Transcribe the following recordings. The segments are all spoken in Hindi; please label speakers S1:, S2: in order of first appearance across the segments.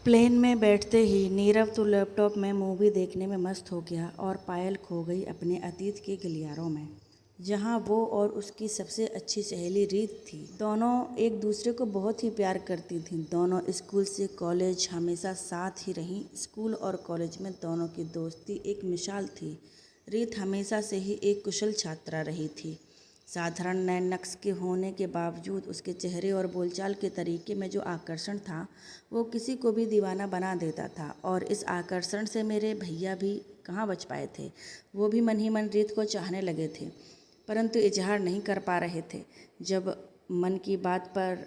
S1: प्लेन में बैठते ही नीरव तो लैपटॉप में मूवी देखने में मस्त हो गया और पायल खो गई अपने अतीत के गलियारों में, जहां वो और उसकी सबसे अच्छी सहेली रीत थी। दोनों एक दूसरे को बहुत ही प्यार करती थीं। दोनों स्कूल से कॉलेज हमेशा साथ ही रहीं। स्कूल और कॉलेज में दोनों की दोस्ती एक मिसाल थी। रीत हमेशा से ही एक कुशल छात्रा रही थी। साधारण नैन नक्श के होने के बावजूद उसके चेहरे और बोलचाल के तरीके में जो आकर्षण था वो किसी को भी दीवाना बना देता था। और इस आकर्षण से मेरे भैया भी कहाँ बच पाए थे। वो भी मन ही मन रीत को चाहने लगे थे, परंतु इजहार नहीं कर पा रहे थे। जब मन की बात पर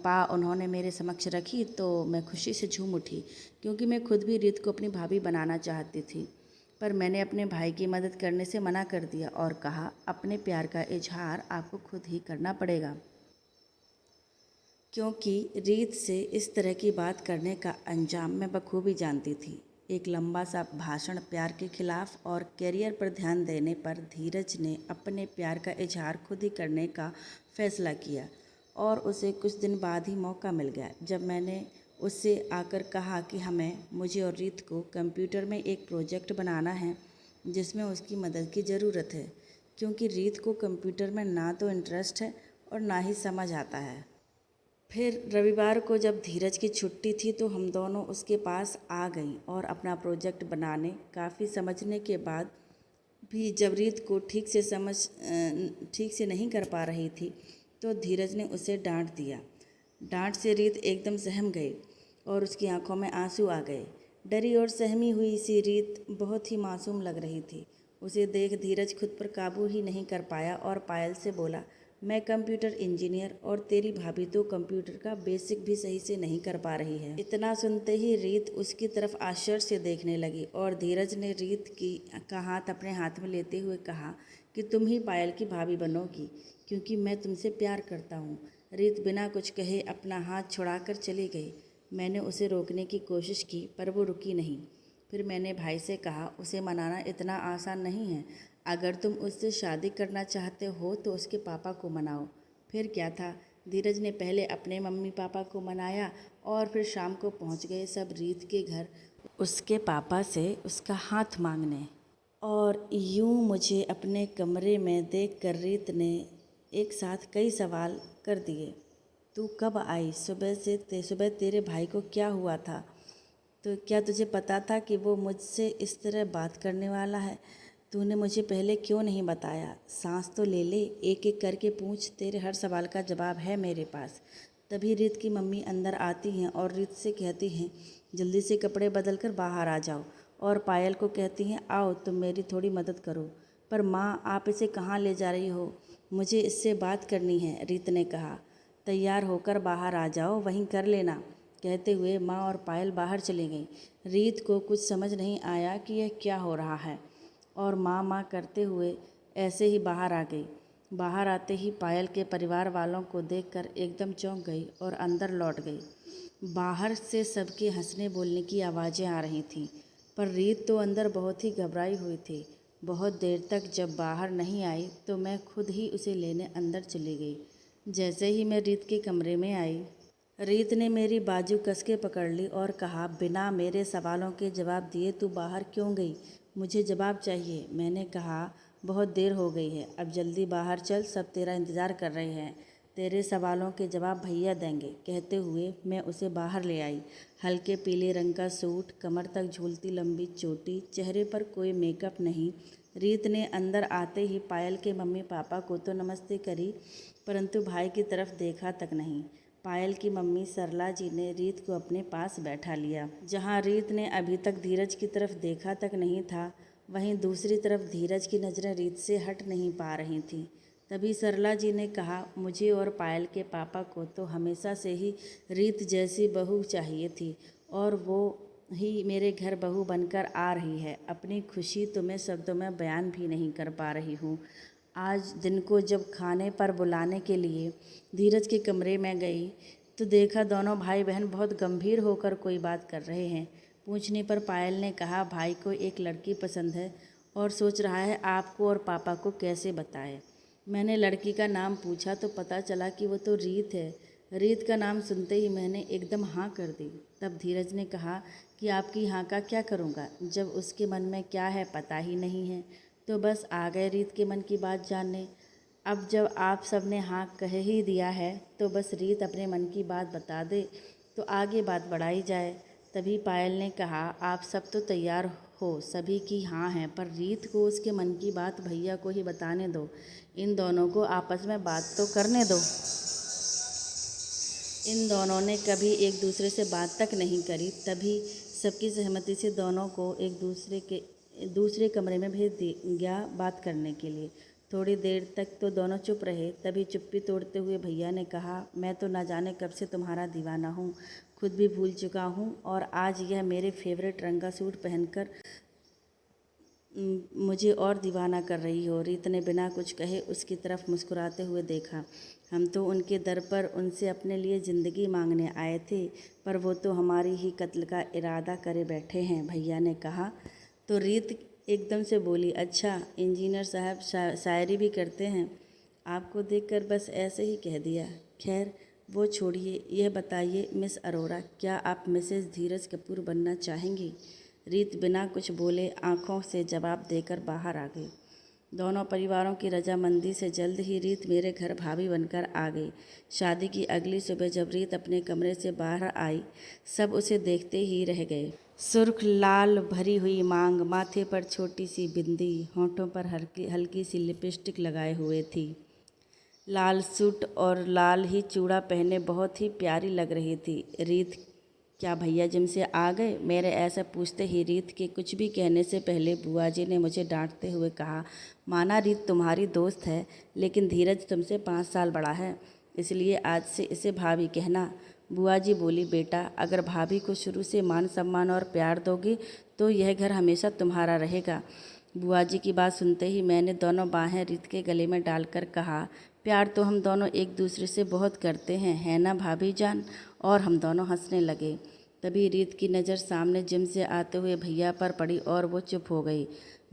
S1: पा उन्होंने मेरे समक्ष रखी तो मैं खुशी से झूम उठी, क्योंकि मैं खुद भी रीत को अपनी भाभी बनाना चाहती थी। पर मैंने अपने भाई की मदद करने से मना कर दिया और कहा, अपने प्यार का इजहार आपको खुद ही करना पड़ेगा, क्योंकि रीत से इस तरह की बात करने का अंजाम मैं बखूबी जानती थी। एक लंबा सा भाषण प्यार के खिलाफ और कैरियर पर ध्यान देने पर धीरज ने अपने प्यार का इजहार खुद ही करने का फैसला किया। और उसे कुछ दिन बाद ही मौका मिल गया, जब मैंने उससे आकर कहा कि मुझे और रीत को कंप्यूटर में एक प्रोजेक्ट बनाना है जिसमें उसकी मदद की ज़रूरत है, क्योंकि रीत को कंप्यूटर में ना तो इंटरेस्ट है और ना ही समझ आता है। फिर रविवार को जब धीरज की छुट्टी थी तो हम दोनों उसके पास आ गईं और अपना प्रोजेक्ट बनाने काफ़ी समझने के बाद भी जब रीत को ठीक से नहीं कर पा रही थी तो धीरज ने उसे डांट दिया। डांट से रीत एकदम सहम गई और उसकी आंखों में आंसू आ गए। डरी और सहमी हुई सी रीत बहुत ही मासूम लग रही थी। उसे देख धीरज खुद पर काबू ही नहीं कर पाया और पायल से बोला, मैं कंप्यूटर इंजीनियर और तेरी भाभी तो कंप्यूटर का बेसिक भी सही से नहीं कर पा रही है। इतना सुनते ही रीत उसकी तरफ आश्चर्य से देखने लगी और धीरज ने रीत का हाथ अपने हाथ में लेते हुए कहा कि तुम ही पायल की भाभी बनोगी, क्योंकि मैं तुमसे प्यार करता हूँ। रीत बिना कुछ कहे अपना हाथ छुड़ाकर चली गई। मैंने उसे रोकने की कोशिश की पर वो रुकी नहीं। फिर मैंने भाई से कहा, उसे मनाना इतना आसान नहीं है। अगर तुम उससे शादी करना चाहते हो तो उसके पापा को मनाओ। फिर क्या था, धीरज ने पहले अपने मम्मी पापा को मनाया और फिर शाम को पहुंच गए सब रीत के घर उसके पापा से उसका हाथ मांगने। और यूं मुझे अपने कमरे में देखकर रीत ने एक साथ कई सवाल कर दिए। तू कब आई? सुबह तेरे भाई को क्या हुआ था? तो क्या तुझे पता था कि वो मुझसे इस तरह बात करने वाला है? तूने मुझे पहले क्यों नहीं बताया? सांस तो ले ले, एक एक करके पूछ, तेरे हर सवाल का जवाब है मेरे पास। तभी रीत की मम्मी अंदर आती हैं और रीत से कहती हैं, जल्दी से कपड़े बदल कर बाहर आ जाओ। और पायल को कहती हैं, आओ तुम मेरी थोड़ी मदद करो। पर माँ, आप इसे कहाँ ले जा रही हो? मुझे इससे बात करनी है, रीत ने कहा। तैयार होकर बाहर आ जाओ, वहीं कर लेना। कहते हुए माँ और पायल बाहर चली गईं। रीत को कुछ समझ नहीं आया कि यह क्या हो रहा है और माँ माँ करते हुए ऐसे ही बाहर आ गई। बाहर आते ही पायल के परिवार वालों को देखकर एकदम चौंक गई और अंदर लौट गई। बाहर से सबके हंसने बोलने की आवाज़ें आ रही थीं, पर रीत तो अंदर बहुत ही घबराई हुई थी। बहुत देर तक जब बाहर नहीं आई तो मैं खुद ही उसे लेने अंदर चली गई। जैसे ही मैं रीत के कमरे में आई, रीत ने मेरी बाजू कस के पकड़ ली और कहा, बिना मेरे सवालों के जवाब दिए तू बाहर क्यों गई? मुझे जवाब चाहिए। मैंने कहा, बहुत देर हो गई है, अब जल्दी बाहर चल, सब तेरा इंतज़ार कर रहे हैं। तेरे सवालों के जवाब भैया देंगे। कहते हुए मैं उसे बाहर ले आई। हल्के पीले रंग का सूट, कमर तक झूलती लंबी चोटी, चेहरे पर कोई मेकअप नहीं। रीत ने अंदर आते ही पायल के मम्मी पापा को तो नमस्ते करी, परंतु भाई की तरफ देखा तक नहीं। पायल की मम्मी सरला जी ने रीत को अपने पास बैठा लिया। जहाँ रीत ने अभी तक धीरज की तरफ देखा तक नहीं था, वहीं दूसरी तरफ धीरज की नज़रें रीत से हट नहीं पा रही थीं। तभी सरला जी ने कहा, मुझे और पायल के पापा को तो हमेशा से ही रीत जैसी बहू चाहिए थी और वो ही मेरे घर बहू बनकर आ रही है। अपनी खुशी तो मैं शब्दों में बयान भी नहीं कर पा रही हूँ। आज दिन को जब खाने पर बुलाने के लिए धीरज के कमरे में गई तो देखा दोनों भाई बहन बहुत गंभीर होकर कोई बात कर रहे हैं। पूछने पर पायल ने कहा, भाई को एक लड़की पसंद है और सोच रहा है आपको और पापा को कैसे बताए। मैंने लड़की का नाम पूछा तो पता चला कि वो तो रीत है। रीत का नाम सुनते ही मैंने एकदम हाँ कर दी। तब धीरज ने कहा कि आपकी हाँ का क्या करूँगा, जब उसके मन में क्या है पता ही नहीं है। तो बस आ गए रीत के मन की बात जानने। अब जब आप सब ने हाँ कह ही दिया है तो बस रीत अपने मन की बात बता दे तो आगे बात बढ़ाई जाए। तभी पायल ने कहा, आप सब तो तैयार हो, सभी की हाँ है, पर रीत को उसके मन की बात भैया को ही बताने दो। इन दोनों को आपस में बात तो करने दो। इन दोनों ने कभी एक दूसरे से बात तक नहीं करी। तभी सबकी सहमति से दोनों को एक दूसरे कमरे में भेज दिया बात करने के लिए। थोड़ी देर तक तो दोनों चुप रहे। तभी चुप्पी तोड़ते हुए भैया ने कहा, मैं तो ना जाने कब से तुम्हारा दीवाना हूँ, खुद भी भूल चुका हूँ, और आज यह मेरे फेवरेट रंग का सूट पहनकर मुझे और दीवाना कर रही हो। रीत ने बिना कुछ कहे उसकी तरफ मुस्कुराते हुए देखा। हम तो उनके दर पर उनसे अपने लिए ज़िंदगी मांगने आए थे, पर वो तो हमारी ही कत्ल का इरादा करे बैठे हैं, भैया ने कहा। तो रीत एकदम से बोली, अच्छा इंजीनियर साहब शायरी भी करते हैं? आपको देखकर बस ऐसे ही कह दिया। खैर वो छोड़िए, यह बताइए मिस अरोरा, क्या आप मिसेस धीरज कपूर बनना चाहेंगी? रीत बिना कुछ बोले आंखों से जवाब देकर बाहर आ गई। दोनों परिवारों की रजामंदी से जल्द ही रीत मेरे घर भाभी बनकर आ गई। शादी की अगली सुबह जब रीत अपने कमरे से बाहर आई, सब उसे देखते ही रह गए। सुर्ख लाल भरी हुई मांग, माथे पर छोटी सी बिंदी, होंठों पर हल्की हल्की सी लिपस्टिक लगाए हुए थी। लाल सूट और लाल ही चूड़ा पहने बहुत ही प्यारी लग रही थी। रीत, क्या भैया जिम से आ गए? मेरे ऐसा पूछते ही रीत के कुछ भी कहने से पहले बुआ जी ने मुझे डांटते हुए कहा, माना रीत तुम्हारी दोस्त है, लेकिन धीरज तुमसे 5 साल बड़ा है, इसलिए आज से इसे भाभी कहना। बुआ जी बोली, बेटा अगर भाभी को शुरू से मान सम्मान और प्यार दोगे तो यह घर हमेशा तुम्हारा रहेगा। बुआ जी की बात सुनते ही मैंने दोनों बाहें रीत के गले में डालकर कहा, प्यार तो हम दोनों एक दूसरे से बहुत करते हैं, है ना भाभी जान? और हम दोनों हंसने लगे। तभी रीत की नज़र सामने जिम से आते हुए भैया पर पड़ी और वो चुप हो गई।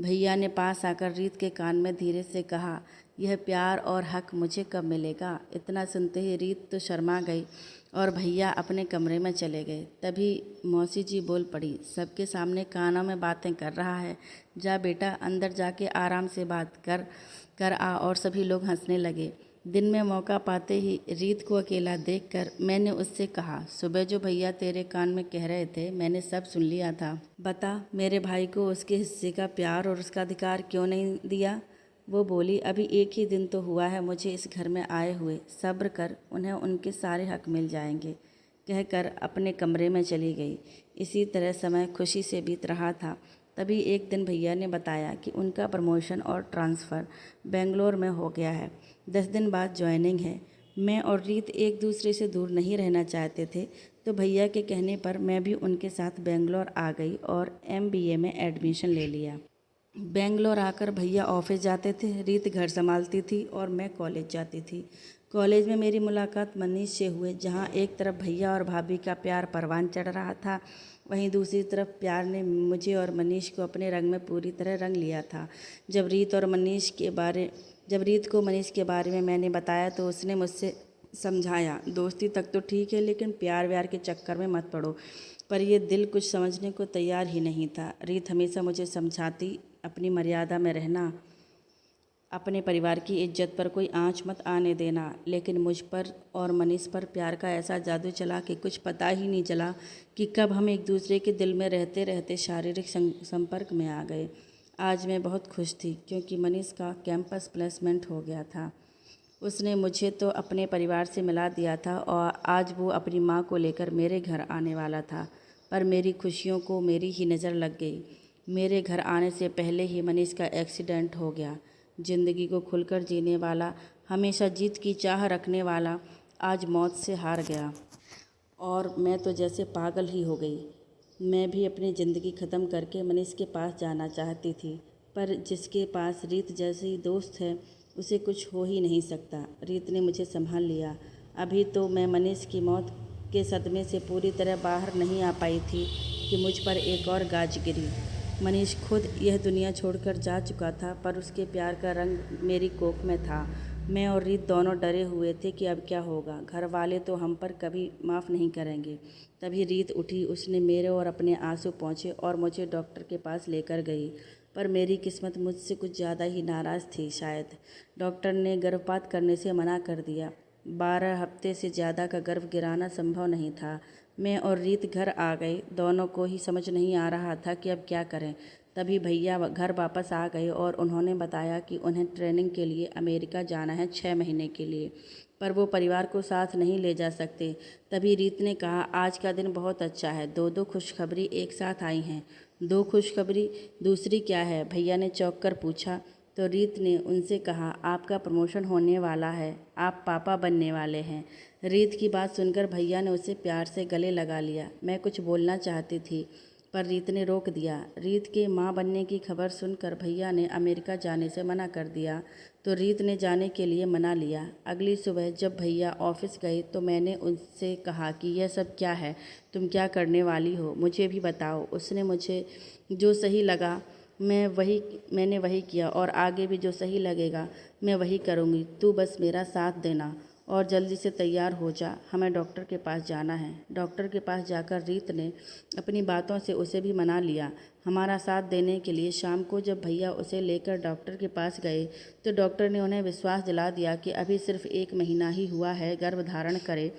S1: भैया ने पास आकर रीत के कान में धीरे से कहा, यह प्यार और हक मुझे कब मिलेगा? इतना सुनते ही रीत तो शर्मा गई और भैया अपने कमरे में चले गए। तभी मौसी जी बोल पड़ी, सबके सामने कानों में बातें कर रहा है, जा बेटा अंदर जाके आराम से बात कर आ। और सभी लोग हंसने लगे। दिन में मौका पाते ही रीत को अकेला देखकर मैंने उससे कहा, सुबह जो भैया तेरे कान में कह रहे थे मैंने सब सुन लिया था। बता मेरे भाई को उसके हिस्से का प्यार और उसका अधिकार क्यों नहीं दिया? वो बोली, अभी एक ही दिन तो हुआ है मुझे इस घर में आए हुए, सब्र कर, उन्हें उनके सारे हक मिल जाएंगे, कहकर अपने कमरे में चली गई। इसी तरह समय खुशी से बीत रहा था। तभी एक दिन भैया ने बताया कि उनका प्रमोशन और ट्रांसफ़र बेंगलोर में हो गया है। 10 दिन बाद ज्वाइनिंग है। मैं और रीत एक दूसरे से दूर नहीं रहना चाहते थे, तो भैया के कहने पर मैं भी उनके साथ बेंगलोर आ गई और MBA में एडमिशन ले लिया। बेंगलोर आकर भैया ऑफिस जाते थे, रीत घर संभालती थी और मैं कॉलेज जाती थी। कॉलेज में मेरी मुलाकात मनीष से हुई, जहाँ एक तरफ भैया और भाभी का प्यार परवान चढ़ रहा था, वहीं दूसरी तरफ प्यार ने मुझे और मनीष को अपने रंग में पूरी तरह रंग लिया था। जब रीत को मनीष के बारे में मैंने बताया तो उसने मुझसे समझाया, दोस्ती तक तो ठीक है, लेकिन प्यार व्यार के चक्कर में मत पड़ो। पर यह दिल कुछ समझने को तैयार ही नहीं था। रीत हमेशा मुझे समझाती, अपनी मर्यादा में रहना, अपने परिवार की इज्जत पर कोई आँच मत आने देना, लेकिन मुझ पर और मनीष पर प्यार का ऐसा जादू चला कि कुछ पता ही नहीं चला कि कब हम एक दूसरे के दिल में रहते रहते शारीरिक संपर्क में आ गए। आज मैं बहुत खुश थी क्योंकि मनीष का कैंपस प्लेसमेंट हो गया था। उसने मुझे तो अपने परिवार से मिला दिया था और आज वो अपनी माँ को लेकर मेरे घर आने वाला था। पर मेरी खुशियों को मेरी ही नज़र लग गई। मेरे घर आने से पहले ही मनीष का एक्सीडेंट हो गया। ज़िंदगी को खुलकर जीने वाला, हमेशा जीत की चाह रखने वाला, आज मौत से हार गया और मैं तो जैसे पागल ही हो गई। मैं भी अपनी ज़िंदगी ख़त्म करके मनीष के पास जाना चाहती थी, पर जिसके पास रीत जैसी दोस्त है उसे कुछ हो ही नहीं सकता। रीत ने मुझे संभाल लिया। अभी तो मैं मनीष की मौत के सदमे से पूरी तरह बाहर नहीं आ पाई थी कि मुझ पर एक और गाज गिरी। मनीष खुद यह दुनिया छोड़कर जा चुका था, पर उसके प्यार का रंग मेरी कोख में था। मैं और रीत दोनों डरे हुए थे कि अब क्या होगा। घर वाले तो हम पर कभी माफ़ नहीं करेंगे। तभी रीत उठी, उसने मेरे और अपने आंसू पोंछे और मुझे डॉक्टर के पास लेकर गई। पर मेरी किस्मत मुझसे कुछ ज़्यादा ही नाराज़ थी शायद। डॉक्टर ने गर्भपात करने से मना कर दिया। 12 हफ्ते से ज़्यादा का गर्भ गिराना संभव नहीं था। मैं और रीत घर आ गए। दोनों को ही समझ नहीं आ रहा था कि अब क्या करें। तभी भैया घर वापस आ गए और उन्होंने बताया कि उन्हें ट्रेनिंग के लिए अमेरिका जाना है 6 महीने के लिए, पर वो परिवार को साथ नहीं ले जा सकते। तभी रीत ने कहा, आज का दिन बहुत अच्छा है, दो दो खुशखबरी एक साथ आई हैं। दो खुशखबरी? दूसरी क्या है? भैया ने चौंक कर पूछा। तो रीत ने उनसे कहा, आपका प्रमोशन होने वाला है, आप पापा बनने वाले हैं। रीत की बात सुनकर भैया ने उसे प्यार से गले लगा लिया। मैं कुछ बोलना चाहती थी पर रीत ने रोक दिया। रीत के माँ बनने की खबर सुनकर भैया ने अमेरिका जाने से मना कर दिया, तो रीत ने जाने के लिए मना लिया। अगली सुबह जब भैया ऑफिस गए तो मैंने उनसे कहा कि यह सब क्या है, तुम क्या करने वाली हो, मुझे भी बताओ। उसने मुझे जो सही लगा मैंने वही किया और आगे भी जो सही लगेगा मैं वही करूँगी। तू बस मेरा साथ देना और जल्दी से तैयार हो जा, हमें डॉक्टर के पास जाना है। डॉक्टर के पास जाकर रीत ने अपनी बातों से उसे भी मना लिया हमारा साथ देने के लिए। शाम को जब भैया उसे लेकर डॉक्टर के पास गए तो डॉक्टर ने उन्हें विश्वास दिला दिया कि अभी सिर्फ 1 महीना ही हुआ है, गर्भ धारण करे,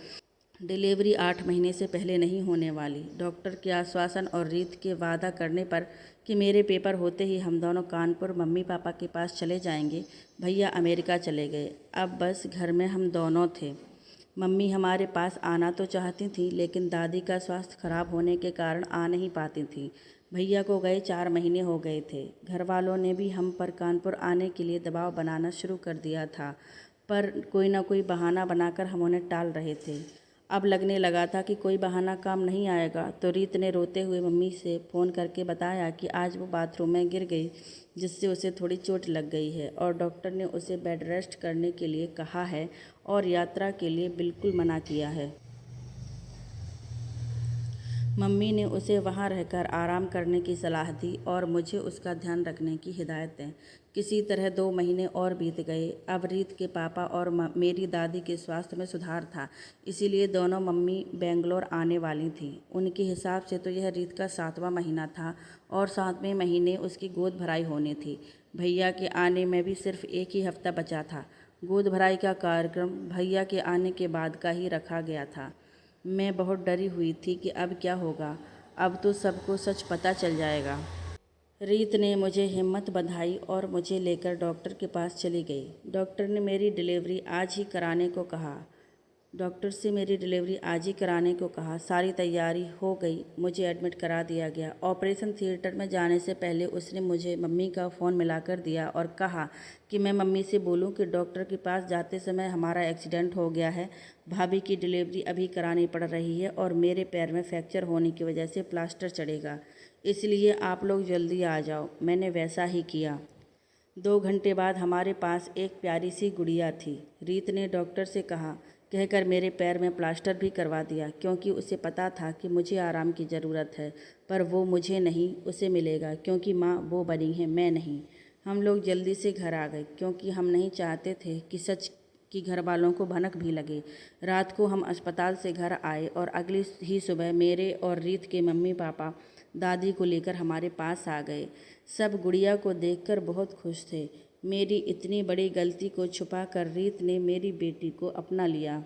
S1: डिलीवरी 8 महीने से पहले नहीं होने वाली। डॉक्टर के आश्वासन और रीत के वादा करने पर कि मेरे पेपर होते ही हम दोनों कानपुर मम्मी पापा के पास चले जाएंगे, भैया अमेरिका चले गए। अब बस घर में हम दोनों थे। मम्मी हमारे पास आना तो चाहती थी, लेकिन दादी का स्वास्थ्य खराब होने के कारण आ नहीं पाती थी। भैया को गए 4 महीने हो गए थे। घर वालों ने भी हम पर कानपुर आने के लिए दबाव बनाना शुरू कर दिया था, पर कोई ना कोई बहाना बनाकर हम उन्हें टाल रहे थे। अब लगने लगा था कि कोई बहाना काम नहीं आएगा, तो रीत ने रोते हुए मम्मी से फ़ोन करके बताया कि आज वो बाथरूम में गिर गई, जिससे उसे थोड़ी चोट लग गई है और डॉक्टर ने उसे बेड रेस्ट करने के लिए कहा है और यात्रा के लिए बिल्कुल मना किया है। मम्मी ने उसे वहाँ रहकर आराम करने की सलाह दी और मुझे उसका ध्यान रखने की हिदायत दी। किसी तरह 2 महीने और बीत गए। अब रीत के पापा और मेरी दादी के स्वास्थ्य में सुधार था, इसीलिए दोनों मम्मी बेंगलोर आने वाली थी। उनके हिसाब से तो यह रीत का 7वां महीना था और 7वें महीने उसकी गोद भराई होनी थी। भैया के आने में भी सिर्फ 1 ही हफ्ता बचा था। गोद भराई का कार्यक्रम भैया के आने के बाद का ही रखा गया था। मैं बहुत डरी हुई थी कि अब क्या होगा, अब तो सबको सच पता चल जाएगा। रीत ने मुझे हिम्मत बंधाई और मुझे लेकर डॉक्टर के पास चली गई। डॉक्टर ने मेरी डिलीवरी आज ही कराने को कहा। डॉक्टर से मेरी डिलीवरी आज ही कराने को कहा। सारी तैयारी हो गई, मुझे एडमिट करा दिया गया। ऑपरेशन थिएटर में जाने से पहले उसने मुझे मम्मी का फ़ोन मिलाकर दिया और कहा कि मैं मम्मी से बोलूं कि डॉक्टर के पास जाते समय हमारा एक्सीडेंट हो गया है, भाभी की डिलीवरी अभी करानी पड़ रही है और मेरे पैर में फ्रैक्चर होने की वजह से प्लास्टर चढ़ेगा, इसलिए आप लोग जल्दी आ जाओ। मैंने वैसा ही किया। 2 घंटे बाद हमारे पास एक प्यारी सी गुड़िया थी। रीत ने डॉक्टर से कहा कहकर मेरे पैर में प्लास्टर भी करवा दिया, क्योंकि उसे पता था कि मुझे आराम की ज़रूरत है, पर वो मुझे नहीं, उसे मिलेगा, क्योंकि माँ वो बनी है, मैं नहीं। हम लोग जल्दी से घर आ गए, क्योंकि हम नहीं चाहते थे कि सच कि घर वालों को भनक भी लगे। रात को हम अस्पताल से घर आए और अगली ही सुबह मेरे और रीत के मम्मी पापा दादी को लेकर हमारे पास आ गए। सब गुड़िया को देखकर बहुत खुश थे। मेरी इतनी बड़ी गलती को छुपाकर रीत ने मेरी बेटी को अपना लिया,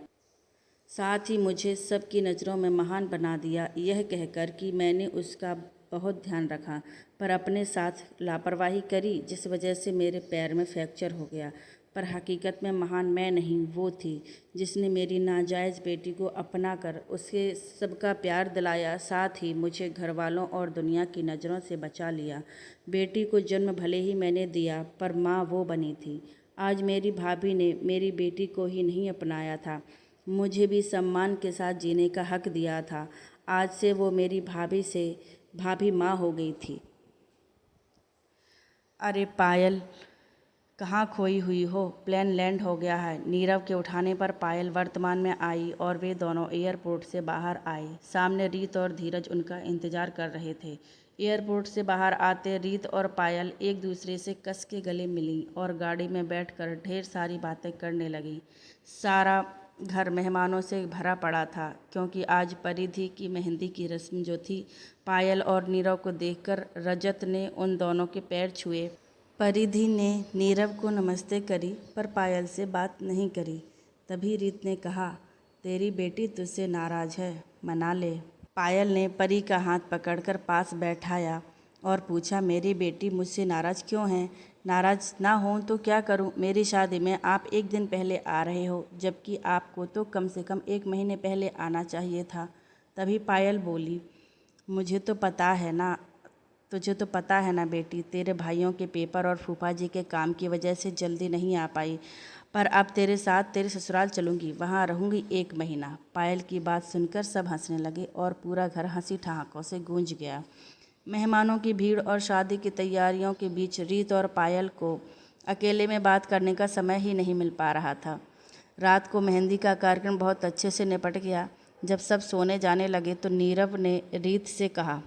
S1: साथ ही मुझे सबकी नज़रों में महान बना दिया, यह कहकर कि मैंने उसका बहुत ध्यान रखा, पर अपने साथ लापरवाही करी, जिस वजह से मेरे पैर में फ्रैक्चर हो गया। पर हकीकत में महान मैं नहीं, वो थी जिसने मेरी नाजायज़ बेटी को अपना कर उसे सबका प्यार दिलाया, साथ ही मुझे घर वालों और दुनिया की नज़रों से बचा लिया। बेटी को जन्म भले ही मैंने दिया, पर माँ वो बनी थी। आज मेरी भाभी ने मेरी बेटी को ही नहीं अपनाया था, मुझे भी सम्मान के साथ जीने का हक दिया था। आज से वो मेरी भाभी से भाभी माँ हो गई थी। अरे पायल, कहाँ खोई हुई हो? प्लेन लैंड हो गया है। नीरव के उठाने पर पायल वर्तमान में आई और वे दोनों एयरपोर्ट से बाहर आए। सामने रीत और धीरज उनका इंतजार कर रहे थे। एयरपोर्ट से बाहर आते रीत और पायल एक दूसरे से कस के गले मिली और गाड़ी में बैठकर ढेर सारी बातें करने लगी। सारा घर मेहमानों से भरा पड़ा था, क्योंकि आज परिधि की मेहंदी की रस्म जो थी। पायल और नीरव को देखकर रजत ने उन दोनों के पैर छुए। परिधि ने नीरव को नमस्ते करी, पर पायल से बात नहीं करी। तभी रीत ने कहा, तेरी बेटी तुझसे नाराज़ है, मना ले। पायल ने परी का हाथ पकड़कर पास बैठाया और पूछा, मेरी बेटी मुझसे नाराज़ क्यों है? नाराज़ ना हो तो क्या करूं? मेरी शादी में आप एक दिन पहले आ रहे हो, जबकि आपको तो कम से कम 1 महीने पहले आना चाहिए था। तभी पायल बोली, तुझे तो पता है ना बेटी, तेरे भाइयों के पेपर और फूफा जी के काम की वजह से जल्दी नहीं आ पाई। पर अब तेरे साथ तेरे ससुराल चलूँगी, वहाँ रहूँगी 1 महीना। पायल की बात सुनकर सब हंसने लगे और पूरा घर हंसी ठहाकों से गूंज गया। मेहमानों की भीड़ और शादी की तैयारियों के बीच रीत और पायल को अकेले में बात करने का समय ही नहीं मिल पा रहा था। रात को मेहंदी का कार्यक्रम बहुत अच्छे से निपट गया। जब सब सोने जाने लगे तो नीरव ने रीत से कहा,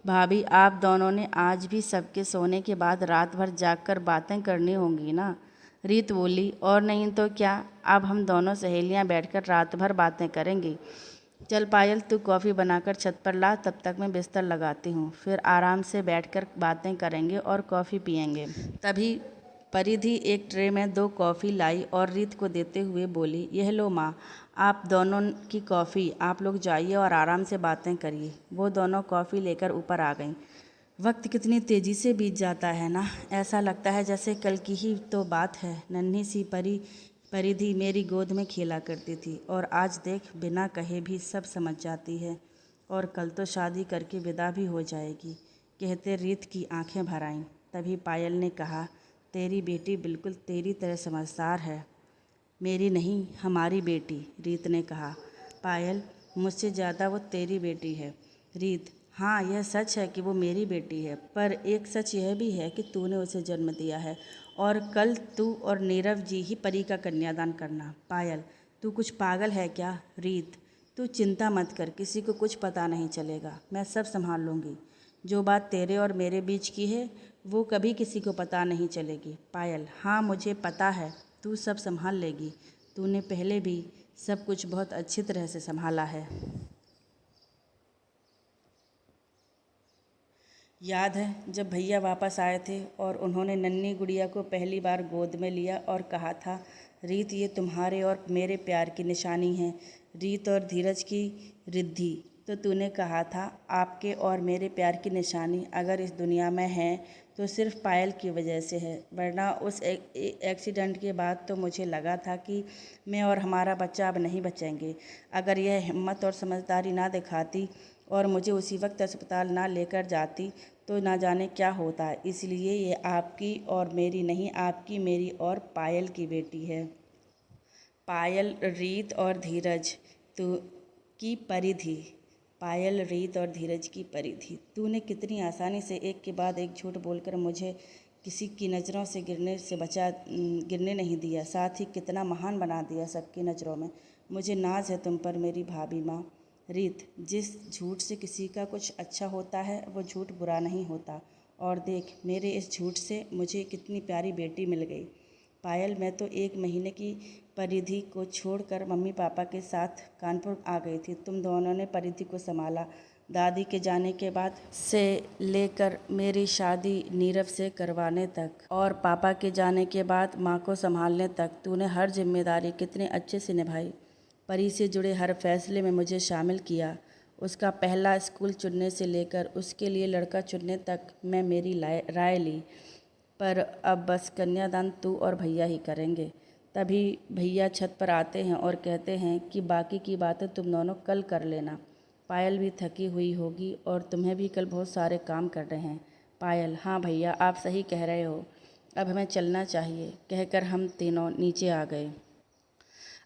S1: भाभी, आप दोनों ने आज भी सबके सोने के बाद रात भर जागकर बातें करनी होंगी ना? रीत बोली, और नहीं तो क्या, अब हम दोनों सहेलियां बैठकर रात भर बातें करेंगी। चल पायल, तू कॉफ़ी बनाकर छत पर ला, तब तक मैं बिस्तर लगाती हूँ, फिर आराम से बैठकर बातें करेंगे और कॉफ़ी पियेंगे। तभी परिधि एक ट्रे में 2 कॉफ़ी लाई और रीत को देते हुए बोली, यह लो माँ, आप दोनों की कॉफ़ी, आप लोग जाइए और आराम से बातें करिए। वो दोनों कॉफ़ी लेकर ऊपर आ गईं। वक्त कितनी तेज़ी से बीत जाता है ना, ऐसा लगता है जैसे कल की ही तो बात है। नन्ही सी परिधि मेरी गोद में खेला करती थी और आज देख, बिना कहे भी सब समझ जाती है, और कल तो शादी करके विदा भी हो जाएगी। कहते रीत की आंखें भर आईं। तभी पायल ने कहा, तेरी बेटी बिल्कुल तेरी तरह समझदार है। मेरी नहीं, हमारी बेटी, रीत ने कहा। पायल, मुझसे ज़्यादा वो तेरी बेटी है। रीत, हाँ, यह सच है कि वो मेरी बेटी है, पर एक सच यह भी है कि तूने उसे जन्म दिया है और कल तू और नीरव जी ही परी का कन्यादान करना। पायल, तू कुछ पागल है क्या? रीत, तू चिंता मत कर, किसी को कुछ पता नहीं चलेगा, मैं सब संभाल लूँगी। जो बात तेरे और मेरे बीच की है वो कभी किसी को पता नहीं चलेगी। पायल, हाँ, मुझे पता है, तू सब संभाल लेगी। तूने पहले भी सब कुछ बहुत अच्छी तरह से संभाला है। याद है जब भैया वापस आए थे और उन्होंने नन्ही गुड़िया को पहली बार गोद में लिया और कहा था, रीत, ये तुम्हारे और मेरे प्यार की निशानी है, रीत और धीरज की रिद्धि। तो तूने कहा था, आपके और मेरे प्यार की निशानी अगर इस दुनिया में है तो सिर्फ पायल की वजह से है, वरना उस एक्सीडेंट के बाद तो मुझे लगा था कि मैं और हमारा बच्चा अब नहीं बचेंगे। अगर यह हिम्मत और समझदारी ना दिखाती और मुझे उसी वक्त अस्पताल ना लेकर जाती तो ना जाने क्या होता। इसलिए ये आपकी और मेरी नहीं, आपकी, मेरी और पायल की बेटी है। पायल, रीत और धीरज तू की परिधि। पायल, रीत और धीरज की परिधि। तूने कितनी आसानी से एक के बाद एक झूठ बोलकर मुझे किसी की नज़रों से गिरने नहीं दिया, साथ ही कितना महान बना दिया सबकी नज़रों में। मुझे नाज है तुम पर मेरी भाभी माँ। रीत, जिस झूठ से किसी का कुछ अच्छा होता है वो झूठ बुरा नहीं होता, और देख, मेरे इस झूठ से मुझे कितनी प्यारी बेटी मिल गई। पायल, मैं तो 1 महीने की परिधि को छोड़कर मम्मी पापा के साथ कानपुर आ गई थी। तुम दोनों ने परिधि को संभाला। दादी के जाने के बाद से लेकर मेरी शादी नीरव से करवाने तक और पापा के जाने के बाद माँ को संभालने तक तूने हर जिम्मेदारी कितने अच्छे से निभाई। परी से जुड़े हर फैसले में मुझे शामिल किया। उसका पहला स्कूल चुनने से लेकर उसके लिए लड़का चुनने तक मैं मेरी राय ली। पर अब बस कन्यादान तू और भैया ही करेंगे। तभी भैया छत पर आते हैं और कहते हैं कि बाकी की बातें तुम दोनों कल कर लेना। पायल भी थकी हुई होगी और तुम्हें भी कल बहुत सारे काम कर रहे हैं। पायल, हाँ भैया, आप सही कह रहे हो, अब हमें चलना चाहिए, कहकर हम तीनों नीचे आ गए।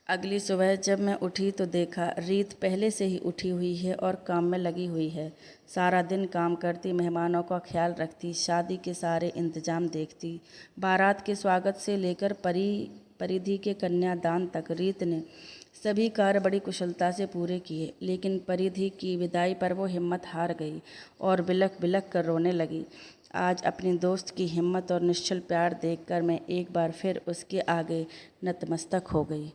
S1: अगली सुबह जब मैं उठी तो देखा रीत पहले से ही उठी हुई है और काम में लगी हुई है। सारा दिन काम करती, मेहमानों का ख्याल रखती, शादी के सारे इंतजाम देखती। बारात के स्वागत से लेकर परिधि के कन्यादान तक रीत ने सभी कार्य बड़ी कुशलता से पूरे किए। लेकिन परिधि की विदाई पर वो हिम्मत हार गई और बिलख बिलख कर रोने लगी। आज अपनी दोस्त की हिम्मत और निश्चल प्यार देखकर मैं एक बार फिर उसके आगे नतमस्तक हो गई।